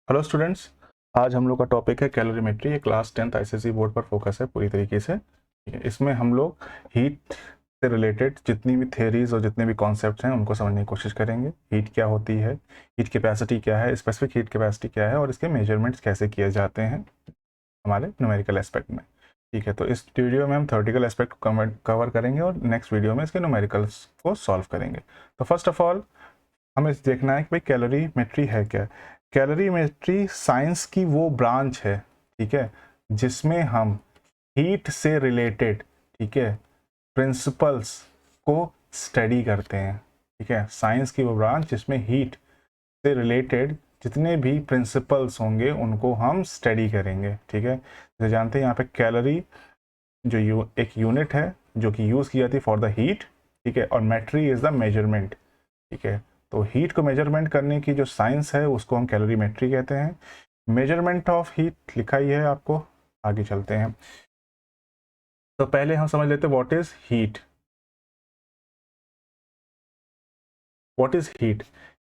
Hello students, आज हम लोग का टॉपिक है कैलोरीमेट्री। ये क्लास 10th आईसीएसई बोर्ड पर फोकस है पूरी तरीके से। ठीक है, इसमें हम लोग हीट से रिलेटेड जितनी भी थ्योरीज और जितने भी कॉन्सेप्ट्स हैं उनको समझने की कोशिश करेंगे। हीट क्या होती है, हीट कैपेसिटी क्या है, स्पेसिफिक हीट कैपेसिटी क्या है और इसके मेजरमेंट्स कैसे किए जाते हैं हमारे न्यूमेरिकल एस्पेक्ट में। ठीक है, तो इस वीडियो में हम थ्योरेटिकल एस्पेक्ट को कवर करेंगे और नेक्स्ट वीडियो में इसके न्यूमेरिकल्स को सॉल्व करेंगे। तो फर्स्ट ऑफ ऑल हमें देखना है कि भाई कैलोरीमेट्री है क्या। कैलोरीमेट्री साइंस की वो ब्रांच है, ठीक है, जिसमें हम हीट से रिलेटेड, ठीक है, प्रिंसिपल्स को स्टडी करते हैं। ठीक है, साइंस की वो ब्रांच जिसमें हीट से रिलेटेड जितने भी प्रिंसिपल्स होंगे उनको हम स्टडी करेंगे। ठीक है, जैसे जानते हैं यहाँ पे कैलोरी जो एक यूनिट है जो कि यूज़ की जाती है फॉर द हीट। ठीक है, और मेट्री इज़ द मेजरमेंट। ठीक है, तो हीट को मेजरमेंट करने की जो साइंस है उसको हम कैलोरीमेट्री कहते हैं। मेजरमेंट ऑफ हीट लिखा ही है आपको, आगे चलते हैं। तो पहले हम समझ लेते हैं what is heat. What is heat?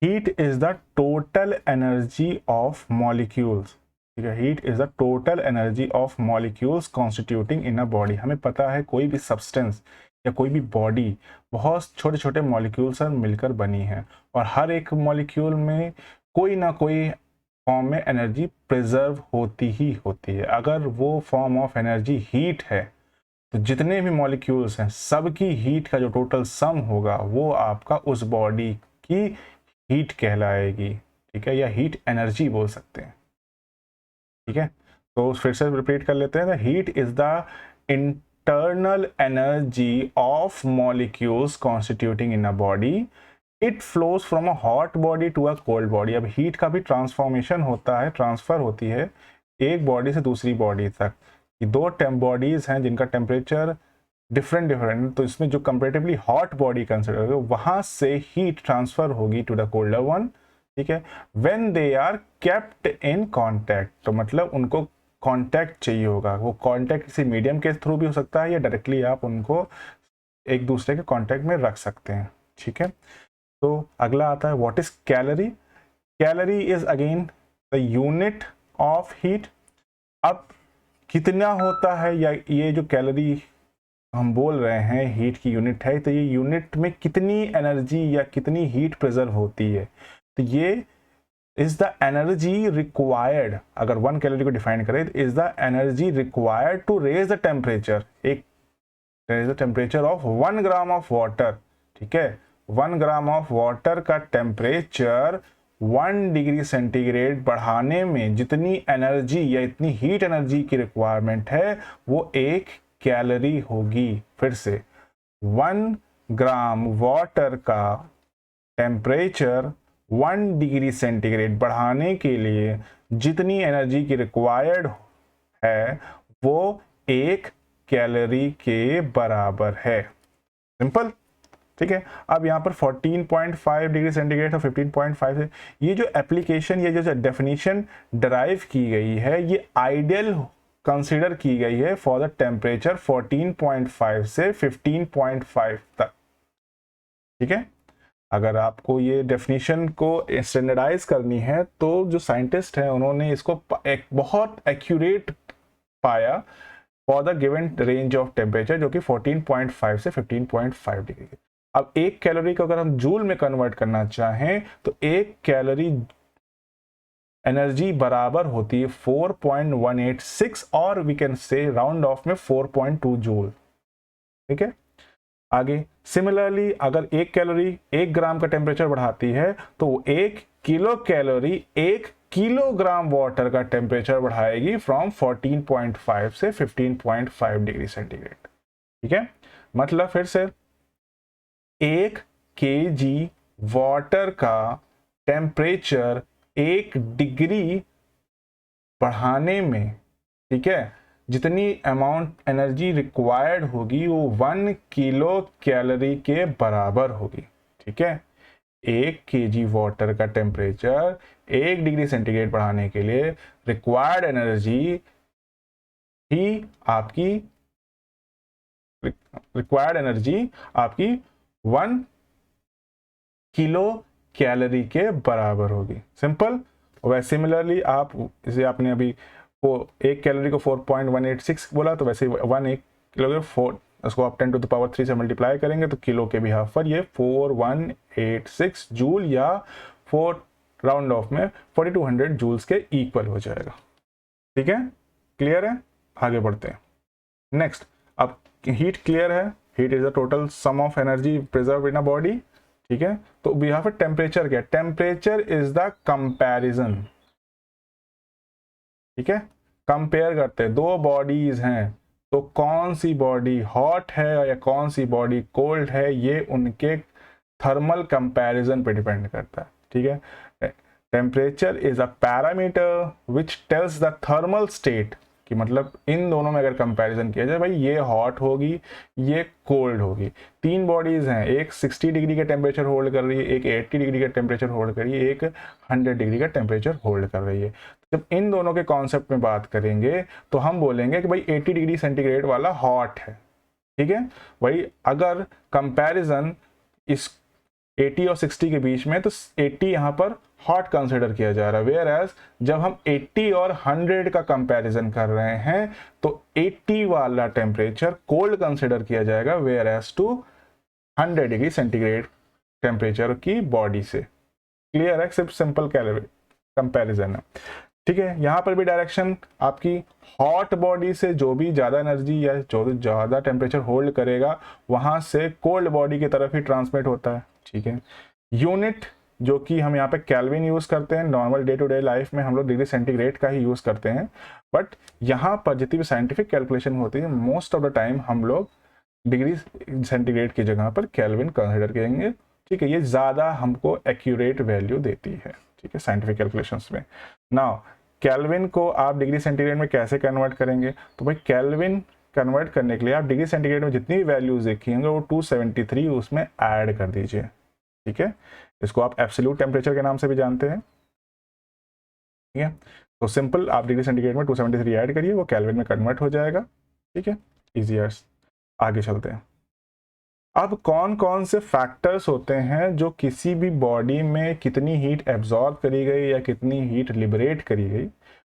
Heat is the total energy of molecules. ठीक है, heat is the total energy of molecules constituting in a body. हमें पता है कोई भी सब्सटेंस या कोई भी बॉडी बहुत छोटे छोटे मॉलिक्यूल से मिलकर बनी है और हर एक मॉलिक्यूल में कोई ना कोई फॉर्म में एनर्जी प्रिजर्व होती ही होती है। अगर वो फॉर्म ऑफ एनर्जी हीट है तो जितने भी मॉलिक्यूल्स हैं सबकी हीट का जो टोटल सम होगा वो आपका उस बॉडी की हीट कहलाएगी। ठीक है, या हीट एनर्जी बोल सकते हैं। ठीक है, तो फिर से रिपीट कर लेते हैं। Heat is the internal energy of molecules constituting in a body. It flows from a hot body to a cold body. अब हीट का भी ट्रांसफॉर्मेशन होता है, ट्रांसफर होती है एक बॉडी से दूसरी बॉडी तक। ये दो बॉडीज हैं जिनका टेम्परेचर डिफरेंट, तो इसमें जो कंपेरेटिवली हॉट बॉडी कंसिडर होगी वहां से हीट ट्रांसफर होगी टू द कोल्डर वन। ठीक है, when they are kept in contact, तो मतलब उनको कांटेक्ट चाहिए होगा। वो कांटेक्ट किसी मीडियम के थ्रू भी हो सकता है या डायरेक्टली आप उनको एक दूसरे के कांटेक्ट में रख सकते हैं। ठीक है, तो अगला आता है what is calorie. Calorie is again the unit of heat. अब कितना होता है, या ये जो कैलोरी हम बोल रहे हैं हीट की यूनिट है, तो ये यूनिट में कितनी एनर्जी या कितनी हीट प्रिजर्व होती है, तो ये इज द एनर्जी रिक्वायर्ड। अगर 1 कैलोरी को डिफाइन करें तो is the energy required to raise the temperature, एक raise the temperature of 1 gram of water. ठीक है, 1 ग्राम ऑफ वाटर का टेम्परेचर 1 डिग्री सेंटीग्रेड बढ़ाने में जितनी एनर्जी या इतनी हीट एनर्जी की रिक्वायरमेंट है वो 1 कैलोरी होगी। फिर से 1 ग्राम वाटर का टेम्परेचर 1 डिग्री सेंटीग्रेड बढ़ाने के लिए जितनी एनर्जी की रिक्वायर्ड है वो 1 कैलोरी के बराबर है। सिंपल। ठीक है, अब यहाँ पर 14.5 डिग्री सेंटीग्रेड और 15.5 है। ये जो एप्लीकेशन, ये जो डेफिनेशन डराइव की गई है ये आइडियल कंसीडर की गई है फॉर द टेम्परेचर 14.5 से 15.5 तक। ठीक है, अगर आपको ये डेफिनेशन को स्टैंडर्डाइज करनी है तो जो साइंटिस्ट हैं उन्होंने इसको एक बहुत एक्यूरेट पाया for the given range of temperature जो कि 14.5 से 15.5 डिग्री। अब 1 कैलोरी को अगर हम जूल में कन्वर्ट करना चाहें तो 1 कैलोरी एनर्जी बराबर होती है 4.186 और we can say round off में 4.2 जूल। ठीक है, आगे सिमिलरली अगर 1 कैलोरी 1 ग्राम का टेम्परेचर बढ़ाती है तो 1 किलो कैलोरी 1 किलोग्राम वाटर का टेम्परेचर बढ़ाएगी फ्रॉम 14.5 से 15.5 डिग्री सेंटीग्रेड। ठीक है, मतलब फिर से 1 केजी वाटर का टेम्परेचर 1 डिग्री बढ़ाने में, ठीक है, जितनी अमाउंट एनर्जी रिक्वायर्ड होगी वो 1 किलो कैलोरी के बराबर होगी। ठीक है, 1 केजी वाटर का टेम्परेचर 1 डिग्री सेंटीग्रेड बढ़ाने के लिए रिक्वायर्ड एनर्जी ही आपकी 1 किलो कैलोरी के बराबर होगी। सिंपल। वैसे सिमिलरली आप जैसे आपने अभी वो 1 कैलोरी को 4.186 बोला, तो वैसे 1 किलोग्राम 4 उसको आप 10 टू द पावर 3 से मल्टीप्लाई करेंगे तो किलो के बिहाफ पर ये 4186 जूल या 4 राउंड ऑफ में 4200 जूल्स के इक्वल हो जाएगा। ठीक है, क्लियर है? आगे बढ़ते हैं। नेक्स्ट, अब हीट क्लियर है, heat is the total sum of energy preserve in a body. ठीक है, तो बिहाफ पर टेम्परेचर क्या है? Temperature is the comparison. ठीक है, कंपेयर करते हैं, दो बॉडीज हैं तो कौन सी बॉडी हॉट है या कौन सी बॉडी कोल्ड है, ये उनके थर्मल कंपैरिजन पे डिपेंड करता है। ठीक है, temperature is a parameter which tells the thermal state, कि मतलब इन दोनों में अगर कंपैरिजन किया जाए, भाई ये हॉट होगी ये कोल्ड होगी। तीन बॉडीज हैं, एक 60 डिग्री का टेम्परेचर होल्ड कर रही है, एक 80 डिग्री का टेम्परेचर होल्ड कर रही है, एक 100 डिग्री का टेम्परेचर होल्ड कर रही है। जब इन दोनों के कॉन्सेप्ट में बात करेंगे तो हम बोलेंगे कि भाई 80 डिग्री सेंटीग्रेड वाला हॉट है। ठीक है, वही अगर कंपैरिजन इस 80 और 60 के बीच में, तो 80 यहाँ पर हॉट कंसिडर किया जा रहा है, वेयर एज जब हम 80 और 100 का कंपैरिजन कर रहे हैं तो 80 वाला टेम्परेचर कोल्ड कंसिडर किया जाएगा, whereas to 100 degree centigrade temperature की बॉडी से। क्लियर है? सिर्फ सिंपल कंपैरिजन है। ठीक है, यहाँ पर भी डायरेक्शन आपकी हॉट बॉडी से जो भी ज़्यादा एनर्जी या जो ज़्यादा टेम्परेचर होल्ड करेगा वहाँ से कोल्ड बॉडी की तरफ ही ट्रांसमिट होता है। ठीक है, यूनिट जो कि हम यहाँ पे केल्विन यूज़ करते हैं, normal day to day life में हम लोग डिग्री सेंटीग्रेड का ही यूज़ करते हैं, बट यहाँ पर जितनी भी साइंटिफिक कैलकुलेशन होती है मोस्ट ऑफ द टाइम हम लोग डिग्री सेंटीग्रेड की जगह पर केल्विन कंसिडर करेंगे। ठीक है, ये ज़्यादा हमको एक्यूरेट वैल्यू देती है। ठीक है, साइंटिफिक कैलकुलेशंस में। नाउ केल्विन को आप डिग्री सेंटीग्रेड में कैसे कन्वर्ट करेंगे? तो भाई केल्विन कन्वर्ट करने के लिए आप डिग्री सेंटीग्रेड में जितनी भी वैल्यूज देखेंगे वो 273 उसमें ऐड कर दीजिए। ठीक है, इसको आप एब्सोल्यूट टेम्परेचर के नाम से भी जानते हैं। ठीक है, तो सिंपल आप डिग्री सेंटीग्रेड में 273 ऐड करिए, वो केल्विन में कन्वर्ट हो जाएगा। ठीक है, इजियर्स। आगे चलते हैं। अब कौन कौन से फैक्टर्स होते हैं जो किसी भी बॉडी में कितनी हीट एब्जॉर्ब करी गई या कितनी हीट लिबरेट करी गई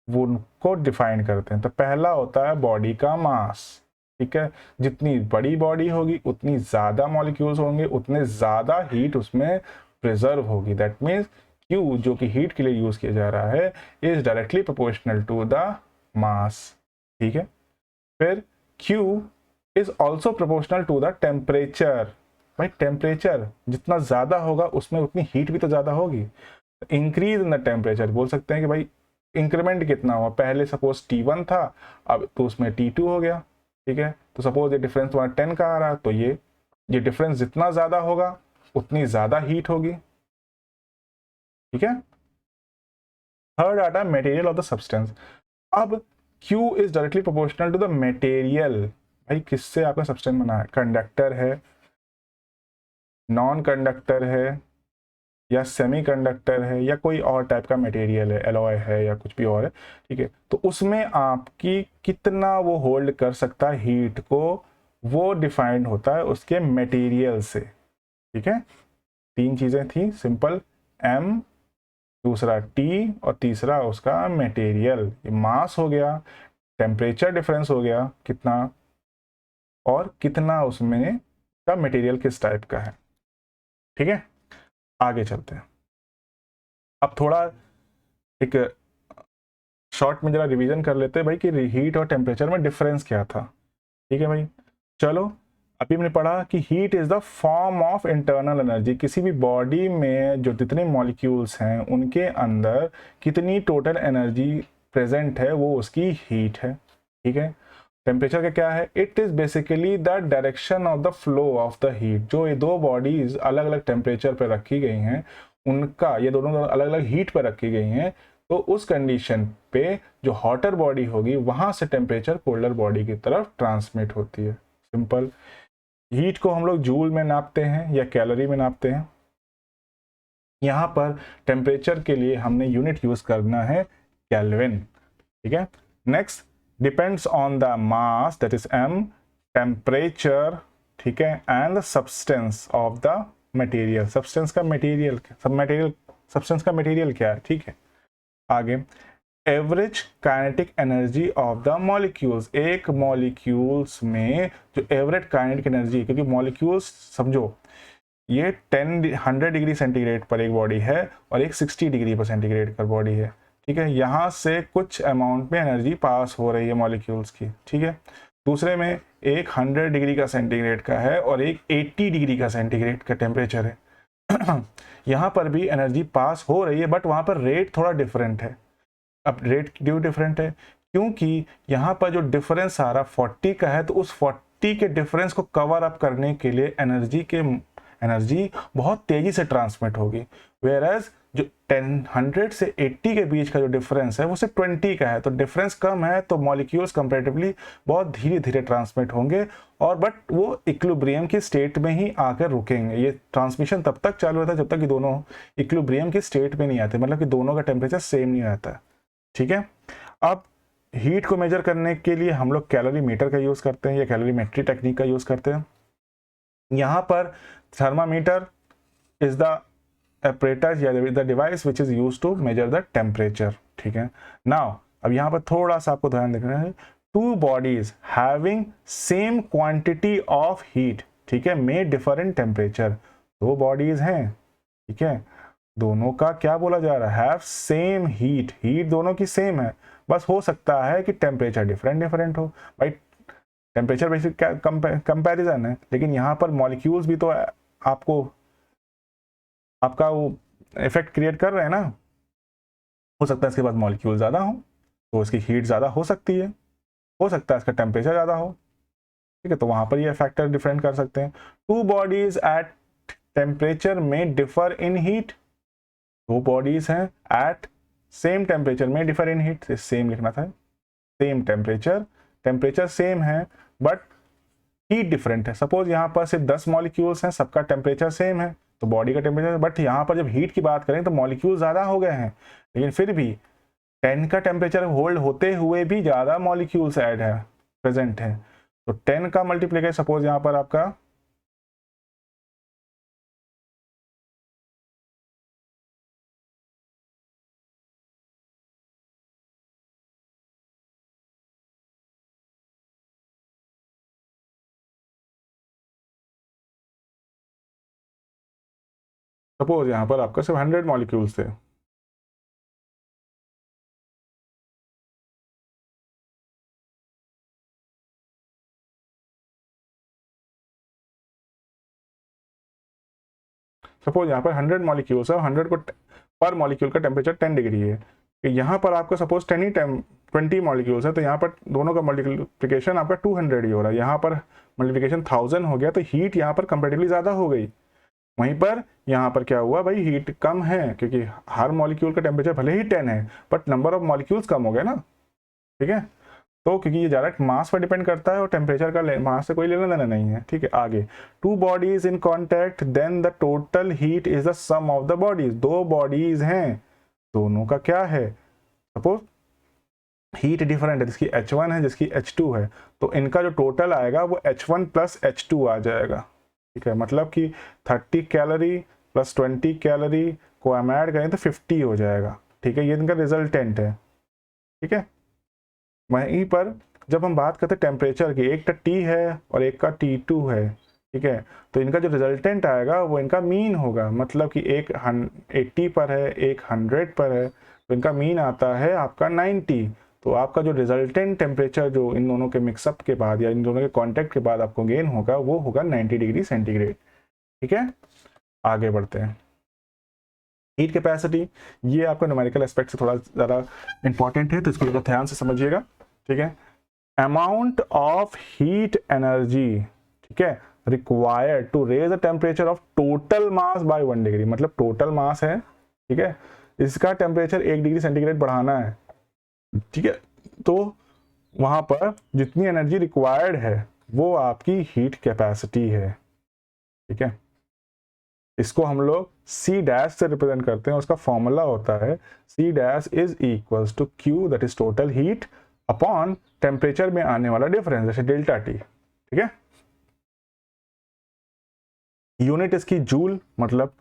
वो उनको डिफाइन करते हैं। तो पहला होता है बॉडी का मास। ठीक है, जितनी बड़ी बॉडी होगी उतनी ज़्यादा मॉलिक्यूल्स होंगे, उतने ज़्यादा हीट उसमें प्रिजर्व होगी। दैट मीन्स Q जो कि हीट के लिए यूज़ किया जा रहा है is directly proportional to the mass. ठीक है, फिर Q is also proportional to the temperature. भाई टेम्परेचर जितना ज़्यादा होगा उसमें उतनी हीट भी तो ज़्यादा होगी। इंक्रीज इन द टेम्परेचर बोल सकते हैं कि भाई इंक्रीमेंट कितना हुआ, पहले सपोज T1 था अब तो उसमें T2 हो गया। ठीक है, तो सपोज ये डिफरेंस तुम्हारा 10 का आ रहा है तो ये डिफरेंस जितना ज़्यादा होगा उतनी ज़्यादा हीट होगी। ठीक है, थर्ड आता है मटेरियल ऑफ द सब्सटेंस। अब Q is directly proportional to the material. भाई किससे आपका सब्सटेंस बना है? कंडक्टर है, नॉन कंडक्टर है, या सेमी कंडक्टर है, या कोई और टाइप का मटेरियल है, एलॉय है या कुछ भी और है। ठीक है, तो उसमें आपकी कितना वो होल्ड कर सकता है हीट को, वो डिफाइंड होता है उसके मटेरियल से। ठीक है, तीन चीज़ें थी, सिंपल M, दूसरा T और तीसरा उसका मटेरियल। मास हो गया, टेम्परेचर डिफरेंस हो गया कितना, और कितना उसमें का मटेरियल किस टाइप का है। ठीक है, आगे चलते हैं। अब थोड़ा एक शॉर्ट में जरा रिवीजन कर लेते हैं भाई कि हीट और टेम्परेचर में डिफरेंस क्या था। ठीक है भाई, चलो अभी हमने पढ़ा कि heat is the form of internal energy. किसी भी बॉडी में जो जितने मॉलिक्यूल्स हैं उनके अंदर कितनी टोटल एनर्जी प्रेजेंट है वो उसकी हीट है। ठीक है, टेम्परेचर का क्या है? It is basically the direction of the flow of the heat. जो ये दो बॉडीज अलग अलग टेम्परेचर पर रखी गई हैं उनका, ये दोनों अलग अलग हीट पर रखी गई हैं, तो उस कंडीशन पे जो हॉटर बॉडी होगी वहां से टेम्परेचर कोल्डर बॉडी की तरफ ट्रांसमिट होती है। सिंपल। हीट को हम लोग जूल में नापते हैं या कैलोरी में नापते हैं। यहाँ पर टेम्परेचर के लिए हमने यूनिट यूज करना है केल्विन। ठीक है, next depends on the mass that is M, temperature, ठीक है, and the substance of the material. Substance का मटेरियल सब्सटेंस का मटेरियल क्या है? ठीक है, आगे, average kinetic energy of the molecules, एक मॉलिक्यूल्स में जो एवरेज काइनेटिक एनर्जी, क्योंकि मॉलिक्यूल्स समझो ये 100 डिग्री सेंटीग्रेड पर एक बॉडी है और एक 60 डिग्री पर सेंटीग्रेड पर बॉडी है, ठीक है। यहाँ से कुछ अमाउंट में एनर्जी पास हो रही है मॉलिक्यूल्स की, ठीक है। दूसरे में एक 100 डिग्री का सेंटीग्रेड का है और एक 80 डिग्री का सेंटीग्रेड का टेम्परेचर है। यहाँ पर भी एनर्जी पास हो रही है, बट वहाँ पर रेट थोड़ा डिफरेंट है। अब रेट क्यों डिफरेंट है? क्योंकि यहाँ पर जो डिफरेंस आ रहा 40 का है, तो उस 40 के डिफरेंस को कवर अप करने के लिए एनर्जी बहुत तेजी से ट्रांसमिट होगी। वेयर एज जो 100 से 80 के बीच का जो डिफरेंस है वो सिर्फ 20 का है, तो डिफरेंस कम है, तो मॉलिक्यूल्स कंपैरेटिवली बहुत धीरे धीरे ट्रांसमिट होंगे और बट वो इक्विलिब्रियम की स्टेट में ही आकर रुकेंगे। ये ट्रांसमिशन तब तक चालू रहता है जब तक कि दोनों इक्विलिब्रियम की स्टेट में नहीं आते, मतलब कि दोनों का टेम्परेचर सेम नहीं रहता है, ठीक है। अब हीट को मेजर करने के लिए हम लोग कैलोरीमीटर का यूज करते हैं या कैलोरीमेट्री टेक्निक का यूज करते हैं। यहाँ पर थर्मामीटर इज द apparatus या the device which is used to measure the temperature, ठीक है। नाउ अब यहाँ पर थोड़ा सा आपको ध्यान देना है, two bodies having same quantity of heat, ठीक है, मे डिफर इन टेम्परेचर। दो बॉडीज हैं, ठीक है, दोनों का क्या बोला जा रहा है, हैव सेम हीट, हीट दोनों की सेम है, बस हो सकता है कि टेम्परेचर डिफरेंट हो। भाई टेम्परेचर बेसिक क्या कंपैरिजन है, लेकिन यहाँ पर मॉलिक्यूल्स भी तो आपका वो इफेक्ट क्रिएट कर रहे हैं ना। हो सकता है इसके पास मॉलिक्यूल ज़्यादा हो तो इसकी हीट ज़्यादा हो सकती है, हो सकता है इसका टेम्परेचर ज़्यादा हो, ठीक है, तो वहाँ पर ये फैक्टर डिफरेंट कर सकते हैं। टू बॉडीज एट टेम्परेचर में डिफर इन हीट, दो बॉडीज हैं एट सेम टेम्परेचर में डिफर इन हीट, सेम लिखना था, सेम टेम्परेचर सेम है बट हीट डिफरेंट है। सपोज यहाँ पर सिर्फ 10 मॉलिक्यूल्स हैं, सबका टेम्परेचर सेम है तो बॉडी का टेम्परेचर, बट यहाँ पर जब हीट की बात करें तो मॉलिक्यूल ज़्यादा हो गए हैं, लेकिन फिर भी 10 का टेम्परेचर होल्ड होते हुए भी ज़्यादा मॉलिक्यूल्स ऐड है, प्रेजेंट है, तो 10 का मल्टीप्लीकेशन सपोज यहाँ पर आपका सपोज यहाँ पर आपका सिर्फ 100 मॉलिक्यूल्स थे, सपोज यहाँ पर 100 मॉलिक्यूल्स है, 100 को पर मॉलिक्यूल का टेम्परेचर 10 डिग्री है, यहाँ पर आपको सपोज 20 मॉलिक्यूल्स है, तो यहाँ पर दोनों का मल्टीप्लिकेशन आपका 200 ही हो रहा है, यहाँ पर मल्टीप्लिकेशन 1000 हो गया, तो हीट यहाँ पर कंपेरेटिवली ज़्यादा हो गई। वहीं पर यहाँ पर क्या हुआ भाई, हीट कम है, क्योंकि हर मॉलिक्यूल का टेम्परेचर भले ही 10 है बट नंबर ऑफ मॉलिक्यूल्स कम हो गए ना, ठीक है, तो क्योंकि ये डायरेक्ट मास पर डिपेंड करता है और टेम्परेचर का मास से कोई लेना देना नहीं है, ठीक है। आगे, two bodies in contact then the total heat is the sum of the bodies, दो बॉडीज हैं, दोनों का क्या है, सपोज हीट डिफरेंट है, जिसकी H1 है जिसकी H2 है, तो इनका जो टोटल आएगा वो H1 प्लस H2 आ जाएगा, ठीक है, मतलब कि 30 कैलोरी प्लस 20 कैलोरी को हम ऐड करें तो 50 हो जाएगा, ठीक है, ये इनका रिजल्टेंट है, ठीक है। वहीं पर जब हम बात करते हैं टेम्परेचर की, एक का T है और एक का T2 है, ठीक है, तो इनका जो रिजल्टेंट आएगा वो इनका मीन होगा, मतलब कि एक 80 पर है एक 100 पर है, तो इनका मीन आता है आपका 90, तो आपका जो रिजल्टेंट टेम्परेचर जो इन दोनों के मिक्सअप के बाद या इन दोनों के कांटेक्ट के बाद आपको गेन होगा वो होगा 90 डिग्री सेंटीग्रेड, ठीक है। आगे बढ़ते हैं, हीट कैपेसिटी, ये आपका न्यूमेरिकल एस्पेक्ट से थोड़ा ज़्यादा इंपॉर्टेंट है, तो इसको थोड़ा ध्यान से समझिएगा, ठीक है। अमाउंट ऑफ हीट एनर्जी, ठीक है, required to raise the temperature of total mass by 1 degree, मतलब टोटल मास है, ठीक है, इसका टेम्परेचर 1 डिग्री सेंटीग्रेड बढ़ाना है, ठीक है, तो वहां पर जितनी एनर्जी रिक्वायर्ड है वो आपकी हीट कैपेसिटी है, ठीक है। इसको हम लोग C डैश से रिप्रेजेंट करते हैं, उसका फॉर्मूला होता है C dash is equals to Q, that is total heat upon temperature में आने वाला डिफरेंस, जैसे डेल्टा T, ठीक है। यूनिट इसकी जूल, मतलब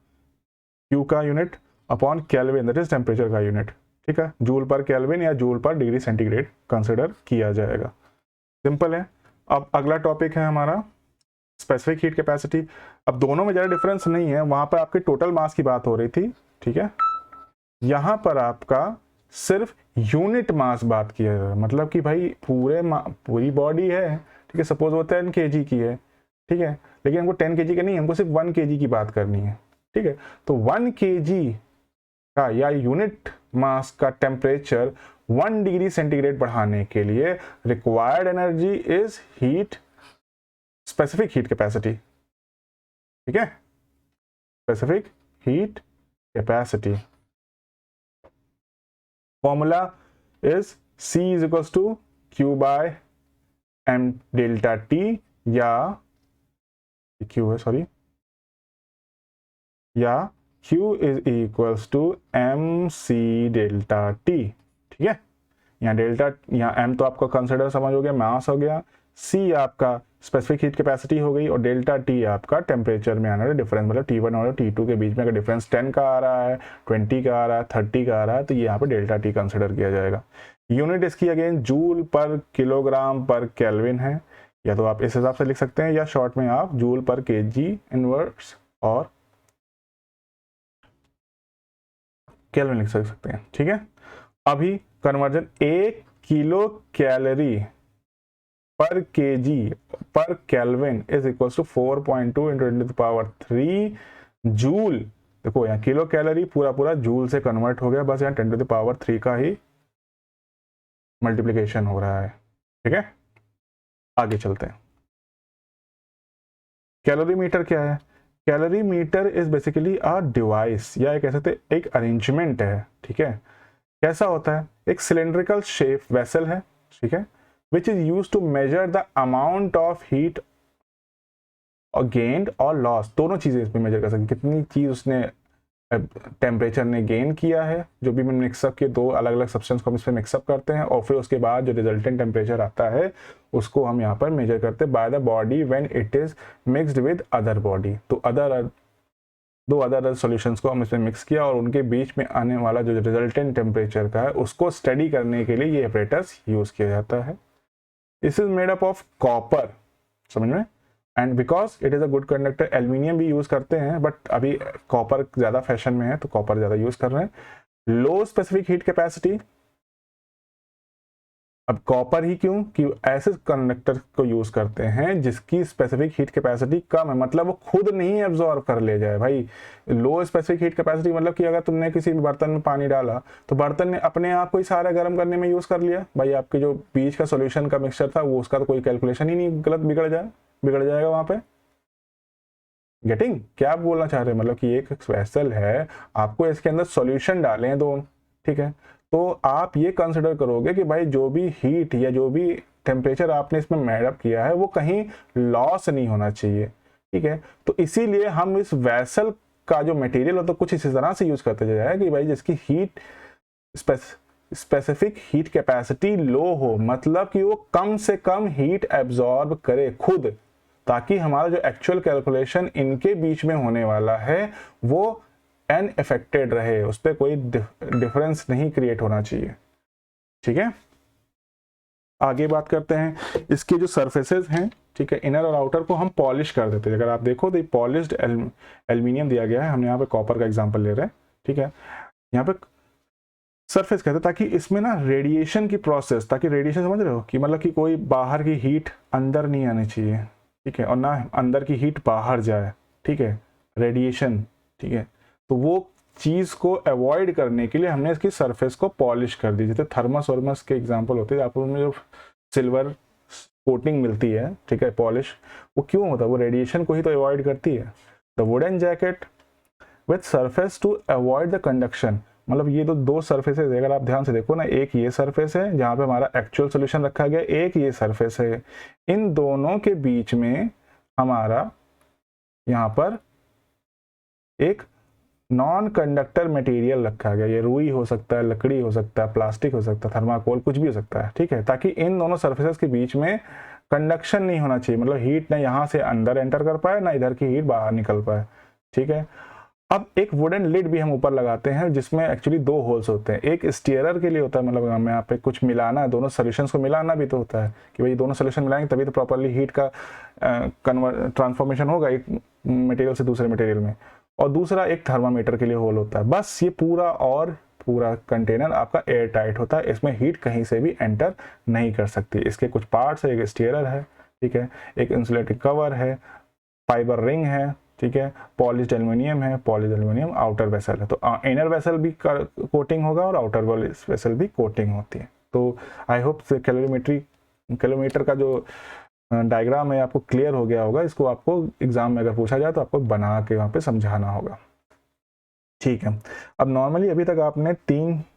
Q का unit upon kelvin, that is temperature का यूनिट, ठीक है, जूल पर केल्विन या जूल पर डिग्री सेंटीग्रेड कंसिडर किया जाएगा। सिंपल है। अब अगला टॉपिक है हमारा स्पेसिफिक हीट कैपेसिटी। अब दोनों में ज़्यादा डिफरेंस नहीं है, वहां पर आपके टोटल मास की बात हो रही थी, ठीक है, यहाँ पर आपका सिर्फ यूनिट मास बात किया जा रहा है। मतलब कि भाई पूरी बॉडी है, ठीक है, सपोज वो 10 kg की है, ठीक है, लेकिन हमको 10 kg का नहीं, हमको सिर्फ 1 kg की बात करनी है, ठीक है। तो 1 kg का या यूनिट मास का टेम्परेचर 1 डिग्री सेंटीग्रेड बढ़ाने के लिए required energy is heat, specific heat capacity, ठीक है, specific heat capacity. Formula is C is equals to Q by M delta T, या Q है सॉरी, या Q is equals to MC delta T, ठीक है। यहाँ डेल्टा, यहाँ M तो आपका कंसिडर समझ हो गया, मास हो गया, C आपका स्पेसिफिक हीट कैपेसिटी हो गई, और डेल्टा T आपका टेम्परेचर में आने वाला डिफरेंस, मतलब T1 और T2 के बीच में अगर डिफरेंस 10 का आ रहा है, 20 का आ रहा है, 30 का आ रहा है, तो ये यहाँ पे डेल्टा T कंसिडर किया जाएगा। यूनिट इसकी अगेन जूल पर किलोग्राम पर केल्विन है, या तो आप इस हिसाब से लिख सकते हैं, या शॉर्ट में आप जूल पर kg इनवर्स और केल्विन लिख सकते हैं, ठीक है। अभी conversion 1 kilo calorie per kg per kelvin is equal to 4.2 into 10 to the power 3 joule. देखो यहाँ किलो कैलोरी पूरा जूल से कन्वर्ट हो गया, बस यहाँ 10 टू द पावर 3 का ही मल्टीप्लिकेशन हो रहा है, ठीक है। आगे चलते हैं। कैलोरीमीटर क्या है? Calorimeter is basically a device, या कह सकते एक अरेंजमेंट है, ठीक है। कैसा होता है? एक सिलेंड्रिकल शेप वेसल है, ठीक है, which is used to measure the amount of heat or gained or lost। दोनों चीजें इसमें मेजर कर सकते, कितनी चीज उसने टेम्परेचर ने गेन किया है, जो भी मैंने मिक्सअप किए, दो अलग अलग सब्सटेंस को हम इसमें मिक्सअप करते हैं, और फिर उसके बाद जो रिजल्टेंट टेम्परेचर आता है उसको हम यहाँ पर मेजर करते हैं by the body when it is mixed with other body. तो दो अदर सॉल्यूशंस को हम इसमें मिक्स किया, और उनके बीच में आने वाला जो रिजल्टेंट टेम्परेचर का है उसको स्टडी करने के लिए ये एपरेटस यूज किया जाता है। This is made up of copper, समझ में, and because it is a good conductor, aluminium भी यूज करते हैं, बट अभी कॉपर ज्यादा फैशन में है तो कॉपर ज्यादा यूज कर रहे हैं। लो स्पेसिफिक हीट कैपेसिटी, अब कॉपर ही क्यों कि ऐसे कंडक्टर को यूज करते हैं जिसकी स्पेसिफिक हीट कैपेसिटी कम है, मतलब वो खुद नहीं एब्जॉर्ब कर ले जाए। भाई लो स्पेसिफिक हीट कैपेसिटी मतलब कि अगर तुमने किसी बर्तन में पानी डाला तो बर्तन ने अपने आप को ही सारा गर्म करने में यूज कर लिया, भाई आपके जो बीच का सॉल्यूशन का मिक्सचर था वो उसका तो कोई कैलकुलेशन ही नहीं, गलत बिगड़ जाएगा वहां पे। गेटिंग क्या आप बोलना चाह रहे हैं? मतलब कि एक वेसल है, आपको इसके अंदर सॉल्यूशन डाले हैं दो, ठीक है, तो आप ये कंसिडर करोगे कि भाई जो भी हीट या जो भी टेम्परेचर आपने इसमें मेडअप किया है वो कहीं लॉस नहीं होना चाहिए, ठीक है। तो इसीलिए हम इस वेसल का जो मटेरियल होता है कुछ इसी तरह से यूज करते जाए कि भाई जिसकी हीट स्पेसिफिक हीट कैपेसिटी लो हो, मतलब कि वो कम से कम हीट एब्जॉर्ब करे खुद, ताकि हमारा जो एक्चुअल कैलकुलेशन इनके बीच में होने वाला है वो अनअफेक्टेड रहे, उस पर कोई डिफरेंस नहीं क्रिएट होना चाहिए, ठीक है। आगे बात करते हैं इसके जो सरफेसेस हैं, ठीक है, इनर और आउटर को हम पॉलिश कर देते हैं। अगर आप देखो तो पॉलिश्ड एल्यूमिनियम दिया गया है, हमने यहाँ पे कॉपर का एग्जांपल ले रहे हैं, ठीक है। यहाँ पे सरफेस कहते हैं ताकि इसमें ना रेडिएशन की प्रोसेस, ताकि रेडिएशन समझ रहे हो कि मतलब कि कोई बाहर की हीट अंदर नहीं आनी चाहिए, ठीक है, और ना अंदर की हीट बाहर जाए, ठीक है, रेडिएशन, ठीक है। तो वो चीज को अवॉइड करने के लिए हमने इसकी सरफेस को पॉलिश कर दी। जैसे थर्मस वर्मस के एग्जांपल होते हैं, आपको जो सिल्वर कोटिंग मिलती है, ठीक है, पॉलिश, वो क्यों होता है? वो रेडिएशन को ही तो अवॉइड करती है। The wooden jacket with surface to avoid the conduction, मतलब ये तो दो सरफेसेस है, अगर आप ध्यान से देखो ना, एक ये सरफेस है जहाँ पे हमारा एक्चुअल सॉल्यूशन रखा गया, एक ये सरफेस है, इन दोनों के बीच में हमारा यहाँ पर एक नॉन कंडक्टर मटेरियल रखा गया। ये रुई हो सकता है, लकड़ी हो सकता है, प्लास्टिक हो सकता है, थर्माकोल, कुछ भी हो सकता है, ठीक है, ताकि इन दोनों सरफेसेस के बीच में कंडक्शन नहीं होना चाहिए, मतलब हीट ना यहाँ से अंदर एंटर कर पाए ना इधर की हीट बाहर निकल पाए, ठीक है। अब एक वुडन लिड भी हम ऊपर लगाते हैं जिसमें एक्चुअली 2 होल्स होते हैं, एक स्टीयरर के लिए होता है, मतलब हमें यहाँ पे कुछ मिलाना है, दोनों सॉल्यूशंस को मिलाना भी तो होता है कि भाई दोनों सॉल्यूशन मिलाएंगे तभी तो प्रॉपर्ली हीट का ट्रांसफॉर्मेशन होगा एक मटेरियल से दूसरे मटेरियल में। और दूसरा एक थर्मामीटर के लिए होल होता है। बस ये पूरा कंटेनर आपका एयर टाइट होता है, इसमें हीट कहीं से भी एंटर नहीं कर सकती। इसके कुछ पार्ट्स है, एक स्टीयरर है, ठीक है, एक इंसुलेटिंग कवर है, फाइबर रिंग है, ठीक है, पॉलिश्ड एल्युमिनियम है, पॉलिश्ड एल्युमिनियम आउटर वेसल है। तो इनर वेसल भी कोटिंग होगा और आउटर वेसल भी कोटिंग होती है। तो आई होप कैलोरीमीटर का जो डायग्राम है आपको क्लियर हो गया होगा। इसको आपको एग्जाम में अगर पूछा जाए तो आपको बना के वहाँ पे समझाना होगा, ठीक है। अब नॉर्मली अभी तक आपने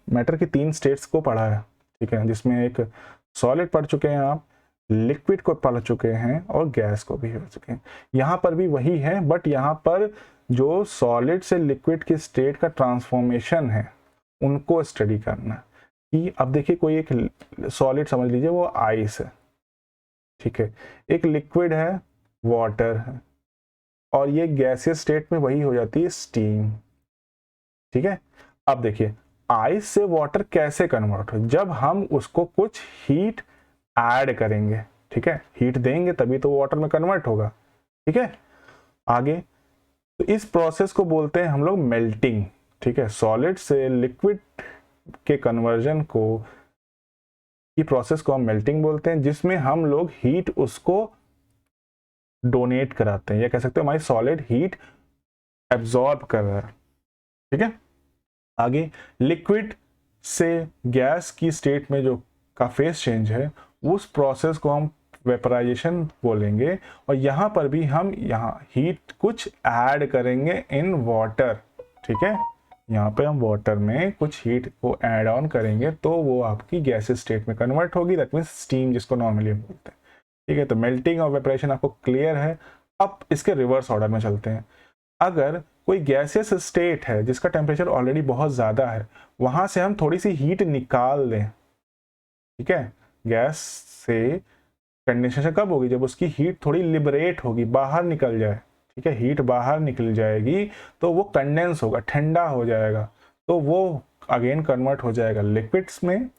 मैटर की 3 स्टेट्स को पढ़ा है, ठीक है, जिसमें एक सॉलिड पढ़ चुके हैं आप, लिक्विड को पढ़ चुके हैं और गैस को भी पढ़ चुके हैं। यहाँ पर भी वही है, बट यहाँ पर जो सॉलिड से लिक्विड की स्टेट का ट्रांसफॉर्मेशन है उनको स्टडी करना कि अब देखिए कोई एक सॉलिड समझ लीजिए वो आइस है, ठीक है, एक लिक्विड है वाटर है, और ये गैसियस स्टेट में वही हो जाती है स्टीम, ठीक है। अब देखिए आइस से वाटर कैसे कन्वर्ट हो, जब हम उसको कुछ हीट ऐड करेंगे, ठीक है, हीट देंगे तभी तो वाटर में कन्वर्ट होगा, ठीक है। आगे तो इस प्रोसेस को बोलते हैं हम लोग मेल्टिंग, ठीक है, सॉलिड से लिक्विड के कन्वर्जन को, की प्रोसेस को हम मेल्टिंग बोलते हैं, जिसमें हम लोग हीट उसको डोनेट कराते हैं, या कह सकते हैं हमारी सॉलिड हीट एब्जॉर्ब कर रहा है, ठीक है। आगे लिक्विड से गैस की स्टेट में जो का फेस चेंज है उस प्रोसेस को हम वेपराइजेशन बोलेंगे। और यहाँ पर भी हम यहाँ हीट कुछ ऐड करेंगे इन वाटर, ठीक है, यहाँ पे हम वाटर में कुछ हीट को ऐड ऑन करेंगे तो वो आपकी गैसेस स्टेट में कन्वर्ट होगी, दैट मीन्स स्टीम जिसको नॉर्मली हम बोलते हैं, ठीक है। तो मेल्टिंग और वेपरेशन आपको क्लियर है। अब इसके रिवर्स ऑर्डर में चलते हैं। अगर कोई गैसियस स्टेट है जिसका टेम्परेचर ऑलरेडी बहुत ज़्यादा है, वहां से हम थोड़ी सी हीट निकाल लें, ठीक है, गैस से कंडेंसेशन कब होगी, जब उसकी हीट थोड़ी लिबरेट होगी, बाहर निकल जाए, ठीक है, हीट बाहर निकल जाएगी तो वो कंडेंस होगा, ठंडा हो जाएगा, तो वो अगेन कन्वर्ट हो जाएगा लिक्विड्स में।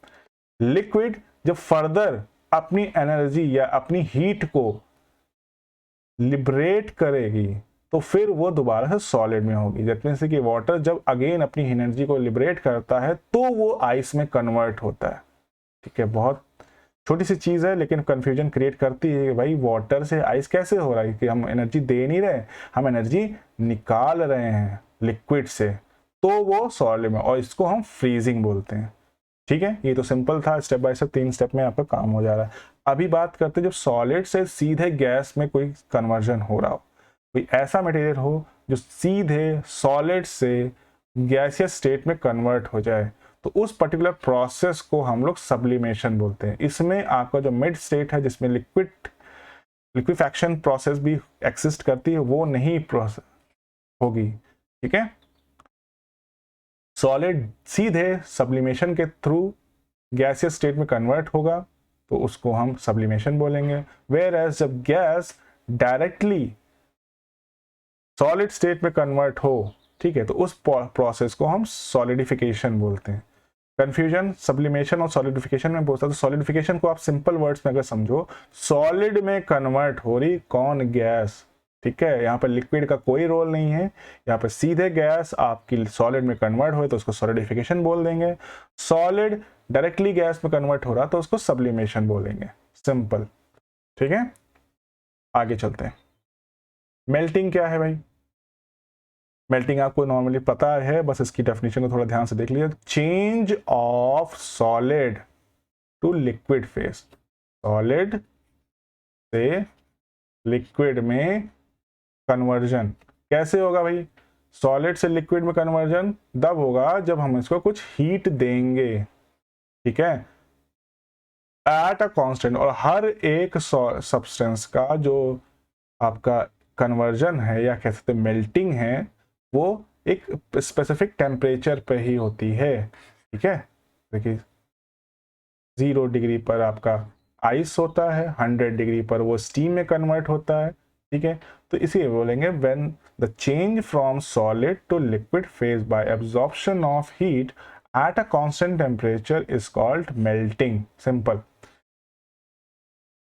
लिक्विड जब फर्दर अपनी एनर्जी या अपनी हीट को लिबरेट करेगी तो फिर वो दोबारा से सॉलिड में होगी। दैट मीन्स कि वाटर जब अगेन अपनी एनर्जी को लिबरेट करता है तो वो आइस में कन्वर्ट होता है, ठीक है। बहुत छोटी सी चीज़ है लेकिन कंफ्यूजन क्रिएट करती है कि भाई वाटर से आइस कैसे हो रहा है, कि हम एनर्जी दे नहीं रहे, हम एनर्जी निकाल रहे हैं लिक्विड से, तो वो सॉलिड में, और इसको हम फ्रीजिंग बोलते हैं, ठीक है। ये तो सिंपल था, स्टेप बाय स्टेप 3 स्टेप में आपका काम हो जा रहा है। अभी बात करते हैं जब सॉलिड से सीधे गैस में कोई कन्वर्जन हो रहा हो, कोई ऐसा मटेरियल हो जो सीधे सॉलिड से गैसियस स्टेट में कन्वर्ट हो जाए, तो उस पर्टिकुलर प्रोसेस को हम लोग सब्लिमेशन बोलते हैं। इसमें आपका जो मिड स्टेट है जिसमें लिक्विफैक्शन प्रोसेस भी एक्सिस्ट करती है वो नहीं प्रोसेस होगी, ठीक है। सॉलिड सीधे सब्लिमेशन के थ्रू गैसियस स्टेट में कन्वर्ट होगा तो उसको हम सब्लिमेशन बोलेंगे। वेयर एज जब गैस डायरेक्टली सॉलिड स्टेट में कन्वर्ट हो, ठीक है, तो उस प्रोसेस को हम सॉलिडिफिकेशन बोलते हैं। कंफ्यूजन सब्लिमेशन और सॉलिडिफिकेशन में बोलता है। तो सॉलिडिफिकेशन को आप सिंपल वर्ड्स में अगर समझो, सॉलिड में कन्वर्ट हो रही कौन, गैस, ठीक है। यहाँ पर लिक्विड का कोई रोल नहीं है, यहाँ पर सीधे गैस आपकी सॉलिड में कन्वर्ट हो तो उसको सॉलिडिफिकेशन बोल देंगे। सॉलिड डायरेक्टली गैस में कन्वर्ट हो रहा तो उसको सब्लिमेशन बोलेंगे, सिंपल, ठीक है। आगे चलते हैं। मेल्टिंग क्या है भाई? मेल्टिंग आपको नॉर्मली पता है, बस इसकी डेफिनेशन को थोड़ा ध्यान से देख लीजिए। Change of solid to liquid phase, सॉलिड से लिक्विड में कन्वर्जन कैसे होगा भाई? सॉलिड से लिक्विड में कन्वर्जन तब होगा जब हम इसको कुछ हीट देंगे, ठीक है, एट अ कांस्टेंट। और हर एक सब्सटेंस का जो आपका कन्वर्जन है या कह सकते मेल्टिंग है वो एक स्पेसिफिक टेम्परेचर पे ही होती है, ठीक है। देखिए 0 डिग्री पर आपका आइस होता है, 100 डिग्री पर वो स्टीम में कन्वर्ट होता है, ठीक है, तो इसी बोलेंगे when the change from solid to liquid phase by absorption of heat at a constant temperature is called melting. Simple,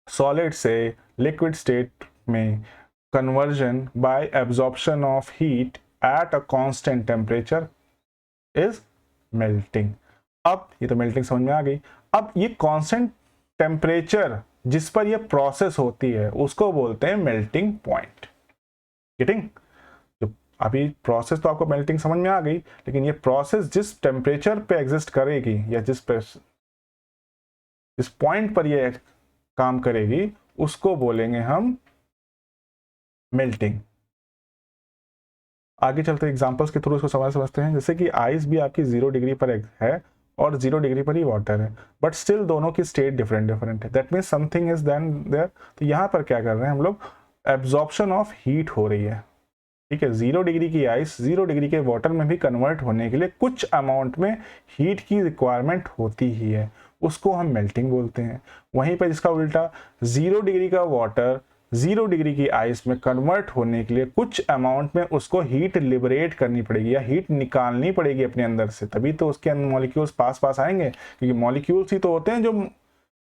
solid से लिक्विड स्टेट में conversion by absorption of heat at a constant temperature is melting. अब ये तो melting समझ में आ गई। अब ये कांस्टेंट टेम्परेचर जिस पर ये प्रोसेस होती है उसको बोलते हैं मेल्टिंग पॉइंट। गेटिंग? जो अभी प्रोसेस तो आपको मेल्टिंग समझ में आ गई, लेकिन ये प्रोसेस जिस टेम्परेचर पे एग्जिस्ट करेगी या जिस पॉइंट पर ये काम करेगी उसको बोलेंगे हम मेल्टिंग। आगे चलते एग्जांपल्स के थ्रू इसको समझते हैं। जैसे कि आइस भी आपकी 0 डिग्री पर है और 0 डिग्री पर ही वाटर है, बट स्टिल दोनों की स्टेट डिफरेंट है। That means something is then there. तो यहाँ पर क्या कर रहे हैं हम लोग, एब्जॉर्प्शन ऑफ हीट हो रही है। ठीक है, 0 डिग्री की आइस 0 डिग्री के वाटर में भी कन्वर्ट होने के लिए कुछ अमाउंट में हीट की रिक्वायरमेंट होती ही है, उसको हम मेल्टिंग बोलते हैं। वहीं पर जिसका उल्टा 0 डिग्री का वाटर 0 डिग्री की आइस में कन्वर्ट होने के लिए कुछ अमाउंट में उसको हीट लिबरेट करनी पड़ेगी या हीट निकालनी पड़ेगी अपने अंदर से, तभी तो उसके अंदर मॉलिक्यूल्स पास आएंगे। क्योंकि मॉलिक्यूल्स ही तो होते हैं जो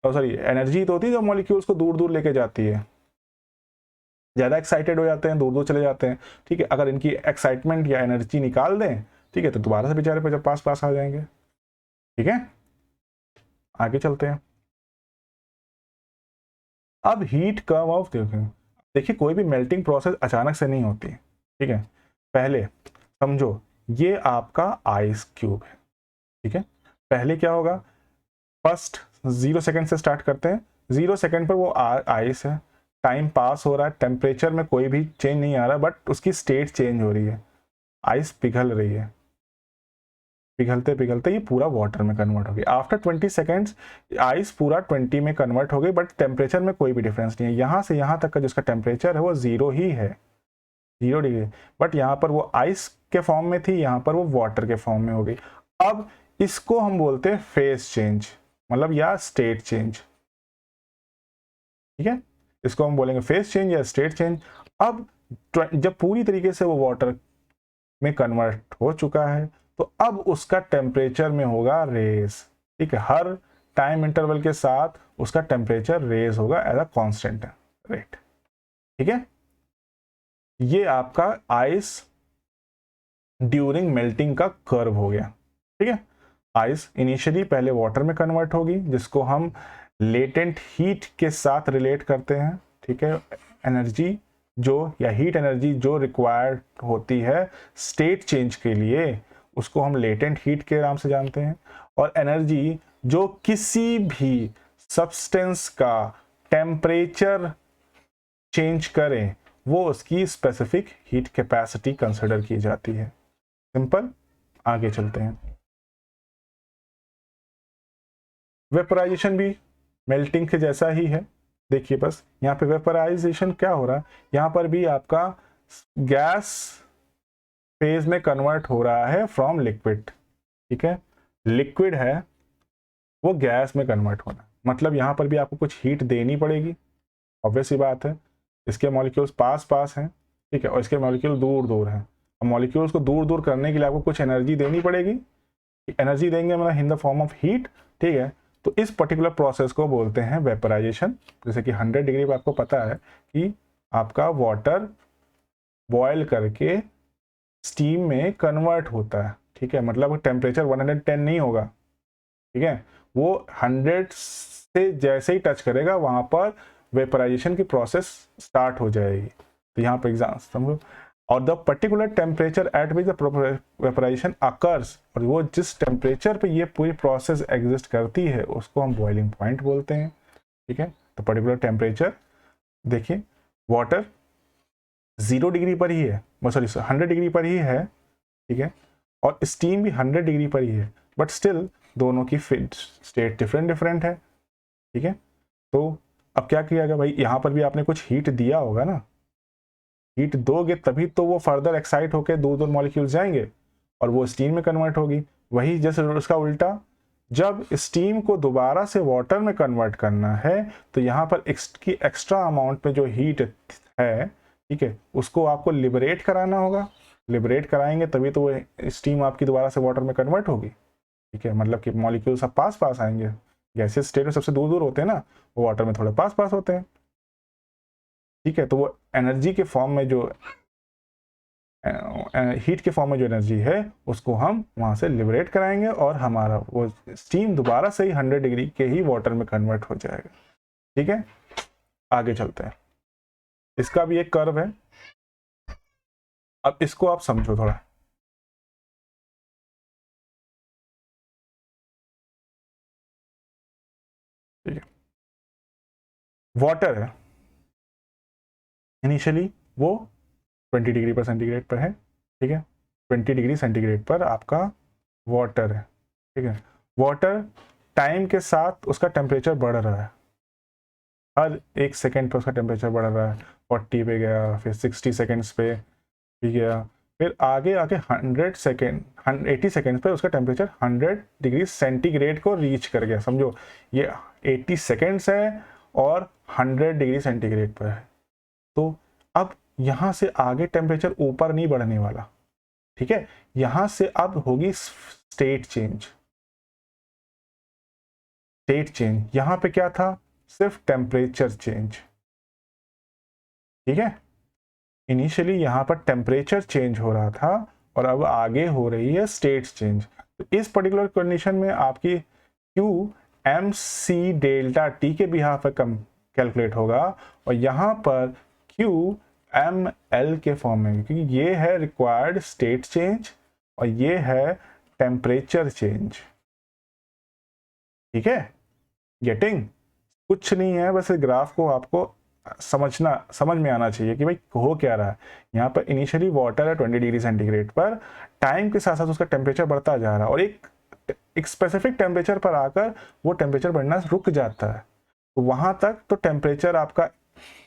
एनर्जी तो होती है जो मॉलिक्यूल्स को दूर दूर लेके जाती है। ज़्यादा एक्साइटेड हो जाते हैं, दूर दूर चले जाते हैं। ठीक है, अगर इनकी एक्साइटमेंट या एनर्जी निकाल दें, ठीक है, तो दोबारा से बेचारे पे जब पास आ जाएंगे। ठीक है, आगे चलते हैं। अब हीट कर्व ऑफ देखिए कोई भी मेल्टिंग प्रोसेस अचानक से नहीं होती। ठीक है, पहले समझो ये आपका आइस क्यूब है। ठीक है, पहले क्या होगा, फर्स्ट 0 सेकंड से स्टार्ट करते हैं। 0 सेकंड पर वो आइस है, टाइम पास हो रहा है, टेम्परेचर में कोई भी चेंज नहीं आ रहा, बट उसकी स्टेट चेंज हो रही है, आइस पिघल रही है। पिघलते पिघलते ये पूरा वाटर में कन्वर्ट हो गई। आफ्टर 20 सेकेंड्स आइस पूरा 20 में कन्वर्ट हो गई, बट टेम्परेचर में कोई भी डिफरेंस नहीं है। यहाँ से यहाँ तक का जिसका टेम्परेचर है वो 0 ही है, 0 डिग्री। बट यहाँ पर वो आइस के फॉर्म में थी, यहाँ पर वो वाटर के फॉर्म में हो गई। अब इसको हम बोलते हैं फेज चेंज, मतलब या स्टेट चेंज। ठीक है, इसको हम बोलेंगे फेज चेंज या स्टेट चेंज। अब जब पूरी तरीके से वो वाटर में कन्वर्ट हो चुका है तो अब उसका टेम्परेचर में होगा रेज। ठीक है, हर टाइम इंटरवल के साथ उसका टेम्परेचर रेज होगा एज अ कांस्टेंट रेट। ठीक है, ये आपका आइस ड्यूरिंग मेल्टिंग का कर्व हो गया। ठीक है, आइस इनिशियली पहले वाटर में कन्वर्ट होगी, जिसको हम लेटेंट हीट के साथ रिलेट करते हैं। ठीक है, एनर्जी जो या हीट एनर्जी जो रिक्वायर्ड होती है स्टेट चेंज के लिए, उसको हम लेटेंट हीट के नाम से जानते हैं। और एनर्जी जो किसी भी सब्सटेंस का टेम्परेचर चेंज करे, वो उसकी स्पेसिफिक हीट कैपेसिटी कंसिडर की जाती है। सिंपल, आगे चलते हैं। वेपराइजेशन भी मेल्टिंग के जैसा ही है। देखिए बस यहाँ पे वेपराइजेशन क्या हो रहा है, यहाँ पर भी आपका गैस फेज में कन्वर्ट हो रहा है फ्रॉम लिक्विड। ठीक है, लिक्विड है वो गैस में कन्वर्ट होना, मतलब यहाँ पर भी आपको कुछ हीट देनी पड़ेगी, ऑब्वियस ही बात है। इसके मॉलिक्यूल्स पास हैं, ठीक है, और इसके मॉलिक्यूल दूर दूर हैं। अब मॉलिक्यूल्स को दूर दूर करने के लिए आपको कुछ एनर्जी देनी पड़ेगी। एनर्जी देंगे मतलब in the form of heat. ठीक है, तो इस पर्टिकुलर प्रोसेस को बोलते हैं वेपराइजेशन। जैसे कि 100 डिग्री पर आपको पता है कि आपका वाटर बॉयल करके स्टीम में कन्वर्ट होता है। ठीक है, मतलब टेम्परेचर 110 नहीं होगा। ठीक है, वो 100 से जैसे ही टच करेगा वहां पर वेपराइजेशन की प्रोसेस स्टार्ट हो जाएगी। तो यहाँ पर एग्जाम समझो, और the particular temperature at which the vaporization occurs, और वो जिस टेम्परेचर पे ये पूरी प्रोसेस एग्जिस्ट करती है उसको हम बॉइलिंग पॉइंट बोलते हैं। ठीक है, तो पर्टिकुलर टेम्परेचर देखिए, वाटर 0 डिग्री पर ही है, सॉरी 100 डिग्री पर ही है। ठीक है, और स्टीम भी 100 डिग्री पर ही है, बट स्टिल दोनों की स्टेट डिफरेंट है। ठीक है, तो अब क्या किया गया भाई, यहाँ पर भी आपने कुछ हीट दिया होगा ना, हीट दोगे तभी तो वो फर्दर एक्साइट होकर दो मॉलिक्यूल्स जाएंगे और वो स्टीम में कन्वर्ट होगी। वही जैसे उसका उल्टा, जब स्टीम को दोबारा से वाटर में कन्वर्ट करना है तो यहाँ पर की एक्स्ट्रा अमाउंट में जो हीट है, ठीक है, उसको आपको लिबरेट कराना होगा। लिबरेट कराएंगे तभी तो वो स्टीम आपकी दोबारा से वाटर में कन्वर्ट होगी, ठीक है, मतलब कि मॉलिक्यूल सब पास पास आएंगे। गैसेस स्टेट में सबसे दूर दूर होते हैं ना, वो वाटर में थोड़े पास पास होते हैं, ठीक है। तो वो एनर्जी के फॉर्म में जो हीट के फॉर्म में जो एनर्जी है उसको हम वहां से लिबरेट कराएंगे और हमारा वो स्टीम दोबारा से ही 100 डिग्री के ही वाटर में कन्वर्ट हो जाएगा, ठीक है। आगे चलते हैं, इसका भी एक कर्व है, अब इसको आप समझो थोड़ा। ठीक है, वाटर है, इनिशियली वो 20 डिग्री पर सेंटीग्रेड पर है, ठीक है, 20 डिग्री सेंटीग्रेड पर आपका वाटर है, ठीक है। वाटर टाइम के साथ उसका टेम्परेचर बढ़ रहा है, हर 1 सेकेंड पर उसका टेम्परेचर बढ़ रहा है, 40 पे गया, फिर 60 सेकेंड्स पे, ठीक है, फिर आगे आके 80 सेकेंड्स पे उसका टेम्परेचर 100 डिग्री सेंटीग्रेड को रीच कर गया। समझो ये 80 सेकेंड्स है और 100 डिग्री सेंटीग्रेड पर है। तो अब यहां से आगे टेम्परेचर ऊपर नहीं बढ़ने वाला, ठीक है, यहां से अब होगी स्टेट चेंज। स्टेट चेंज यहां पे क्या था, सिर्फ टेम्परेचर चेंज, ठीक है। इनिशियली यहां पर टेम्परेचर चेंज हो रहा था और अब आगे हो रही है स्टेट चेंज। तो इस पर्टिकुलर कंडीशन में आपकी Q M C delta T के बिहाफ पे कम कैलकुलेट होगा और यहां पर क्यू एम एल के फॉर्म में, क्योंकि ये है रिक्वायर्ड स्टेट चेंज और ये है टेम्परेचर चेंज, ठीक है। गेटिंग कुछ नहीं है, बस ग्राफ को आपको समझ में आना चाहिए कि भाई हो क्या रहा है। यहाँ पर इनिशियली वाटर है 20 डिग्री सेंटीग्रेड पर, टाइम के साथ साथ उसका टेम्परेचर बढ़ता जा रहा है और एक स्पेसिफिक टेम्परेचर पर आकर वो टेम्परेचर बढ़ना रुक जाता है। तो वहां तक तो टेम्परेचर आपका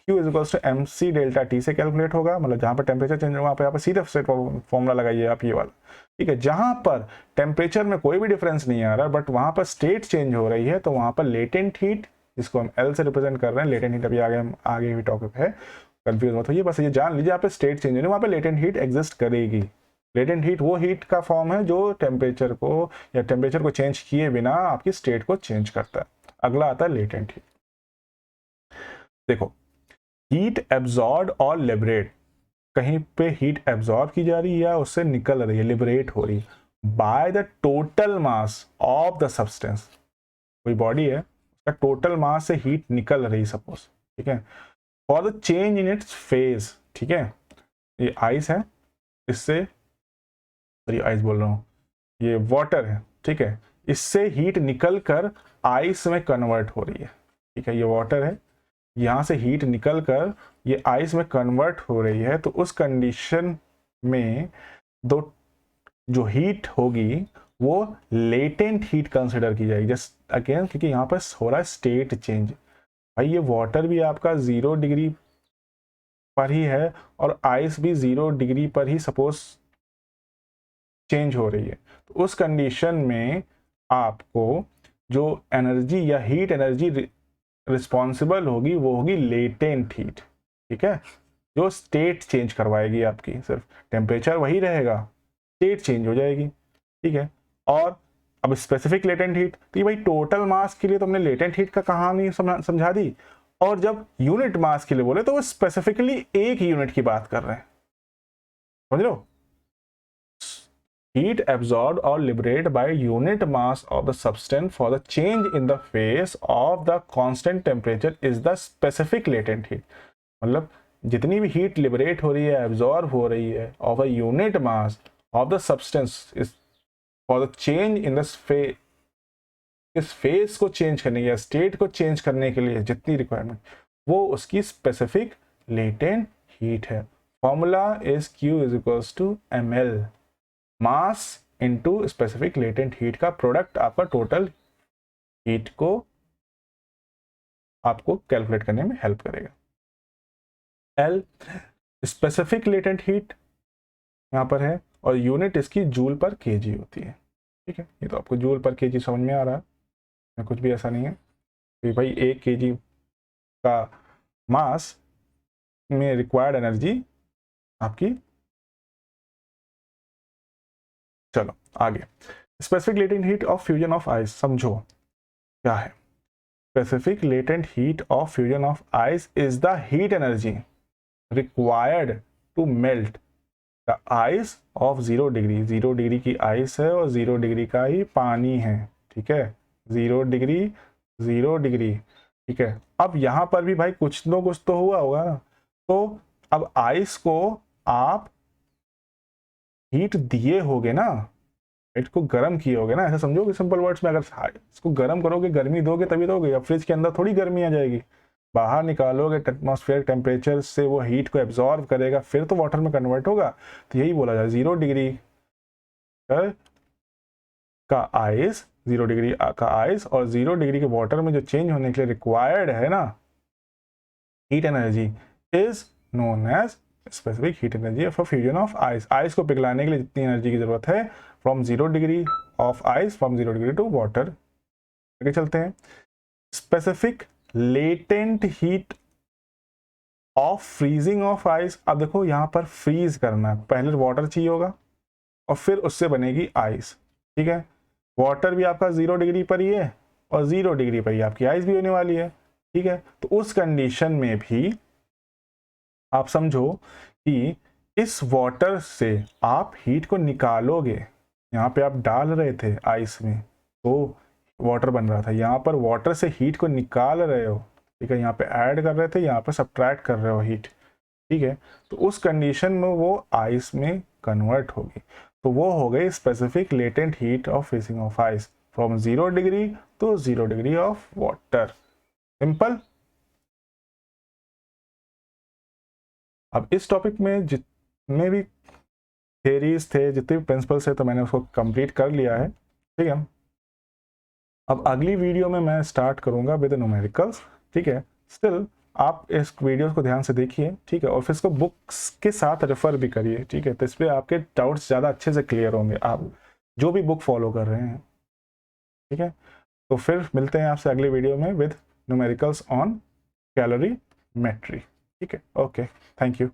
Q is M C delta T से कैलकुलेट होगा, मतलब जहां पर टेम्परेचर चेंज होगा वहां पर सीधे सेट फॉर्मूला लगाइए आप ये वाला, ठीक है। जहां पर टेम्परेचर में कोई भी डिफरेंस नहीं आ रहा बट वहां पर स्टेट चेंज हो रही है तो वहां पर लेटेंट हीट, जिसको हम L से रिप्रेजेंट कर रहे हैं, लेटेंट हीट अभी आगे भी टॉपिक है, कंफ्यूज मत होइए, बस ये जान लीजिए, यहाँ पे स्टेट चेंज होने वहां पे लेटेंट हीट एग्जिस्ट करेगी। लेटेंट हीट वो हीट का फॉर्म है जो टेम्परेचर को या टेम्परेचर को चेंज किए बिना आपकी स्टेट को चेंज करता है। अगला आता है लेटेंट हीट। देखो, हीट एब्जॉर्ब और लिबरेट, कहीं पे हीट एब्जॉर्ब की जा रही है या उससे निकल रही है, लिबरेट हो रही है by the total mass of the substance. कोई बॉडी है, उसका टोटल मास से हीट निकल रही सपोज, ठीक है, for the change in its phase, ठीक है। ये आइस है, इससे सॉरी आइस बोल रहा हूँ, ये वाटर है, ठीक है, इससे हीट निकल कर आइस में कन्वर्ट हो रही है, ठीक है। ये वाटर है, यहाँ से हीट निकल कर ये आइस में कन्वर्ट हो रही है, तो उस कंडीशन में दो जो हीट होगी वो लेटेंट हीट कंसिडर की जाएगी। जस्ट अगेन क्योंकि यहाँ पर हो रहा है स्टेट चेंज, भाई ये वाटर भी आपका 0 डिग्री पर ही है और आइस भी 0 डिग्री पर ही सपोज चेंज हो रही है। तो उस कंडीशन में आपको जो एनर्जी या हीट एनर्जी रिस्पॉन्सिबल होगी वो होगी लेटेंट हीट, ठीक है, जो स्टेट चेंज करवाएगी आपकी। सिर्फ टेम्परेचर वही रहेगा, स्टेट चेंज हो जाएगी, ठीक है। और अब स्पेसिफिक लेटेंट हीट, तो ये भाई टोटल मास के लिए तुमने लेटेंट हीट का कहानी समझा दी, और जब यूनिट मास के लिए बोले तो वो स्पेसिफिकली एक यूनिट की बात कर रहे हैं, समझ लो। heat absorbed or liberated by unit mass of the substance for the change in the phase of the constant temperature is the specific latent heat। मतलब जितनी भी हीट लिबरेट हो रही है, एब्जॉर्ब हो रही है of a unit mass of the substance is for the change in the phase, इस फेज को चेंज करने या स्टेट को चेंज करने के लिए जितनी रिक्वायरमेंट, वो उसकी स्पेसिफिक लेटेंट हीट है। Formula is Q is equals to ml, mass into specific latent heat का प्रोडक्ट आपका टोटल हीट को आपको कैलकुलेट करने में हेल्प करेगा। L स्पेसिफिक लेटेंट हीट यहाँ पर है और यूनिट इसकी जूल पर केजी होती है, ठीक है। ये तो आपको जूल पर केजी समझ में आ रहा है, कुछ भी ऐसा नहीं है कि भाई 1 kg का मास में रिक्वायर्ड एनर्जी आपकी। चलो आगे, specific latent heat of fusion of ice, समझो क्या है। Specific latent heat of fusion of ice is the heat energy required to melt the ice of 0 degree. 0 degree की आइस है और 0 डिग्री का ही पानी है, ठीक है, 0 डिग्री 0 डिग्री, ठीक है। अब यहाँ पर भी भाई कुछ न कुछ तो हुआ होगा ना, तो अब आइस को आप हीट दिए होगे ना, इसको गर्म किए होगे ना, ऐसा समझो कि सिंपल वर्ड्स में, अगर इसको गर्म करोगे, गर्मी दोगे तभी दोगे। अब फ्रिज के अंदर थोड़ी गर्मी आ जाएगी, बाहर निकालोगे एटमॉस्फेयर टेम्परेचर से, वो हीट को एब्जॉर्व करेगा, फिर तो वाटर में कन्वर्ट होगा। तो यही बोला जाए 0 डिग्री का आइस, 0 डिग्री का आइस और 0 डिग्री के वाटर में जो चेंज होने के लिए रिक्वायर्ड है ना heat energy is known as specific heat energy for fusion of ice. Ice को पिघलाने के लिए जितनी एनर्जी की जरूरत है from 0 degree of ice, from 0 degree to water. आगे चलते हैं, specific latent heat of freezing of ice. अब देखो यहाँ पर फ्रीज करना है, पहले वाटर चाहिए होगा और फिर उससे बनेगी आइस, ठीक है। वाटर भी आपका 0 डिग्री पर ही है और 0 डिग्री पर ही आपकी आइस भी होने वाली है, ठीक है। तो उस कंडीशन में भी आप समझो कि इस वाटर से आप हीट को निकालोगे। यहाँ पे आप डाल रहे थे आइस में तो वाटर बन रहा था, यहाँ पर वाटर से हीट को निकाल रहे हो, ठीक है, यहाँ पे ऐड कर रहे थे, यहाँ पे सब्ट्रैक्ट कर रहे हो हीट, ठीक है। तो उस कंडीशन में वो आइस में कन्वर्ट होगी, तो वो हो गई specific latent heat of freezing of ice from 0 degree to 0 degree of water. Simple. अब इस टॉपिक में जितने भी थेरीज थे, जितने भी प्रिंसिपल्स थे, तो मैंने उसको कंप्लीट कर लिया है, ठीक है। अब अगली वीडियो में मैं स्टार्ट करूंगा विद न्यूमेरिकल्स, ठीक है। स्टिल आप इस वीडियो को ध्यान से देखिए, ठीक है, और फिर इसको बुक्स के साथ रेफर भी करिए, ठीक है। तो इस पर आपके डाउट्स ज़्यादा अच्छे से क्लियर होंगे, आप जो भी बुक फॉलो कर रहे हैं, ठीक है। तो फिर मिलते हैं आपसे अगले वीडियो में विद न्यूमेरिकल्स ऑन कैलोरीमेट्री, ठीक है। Okay, thank you.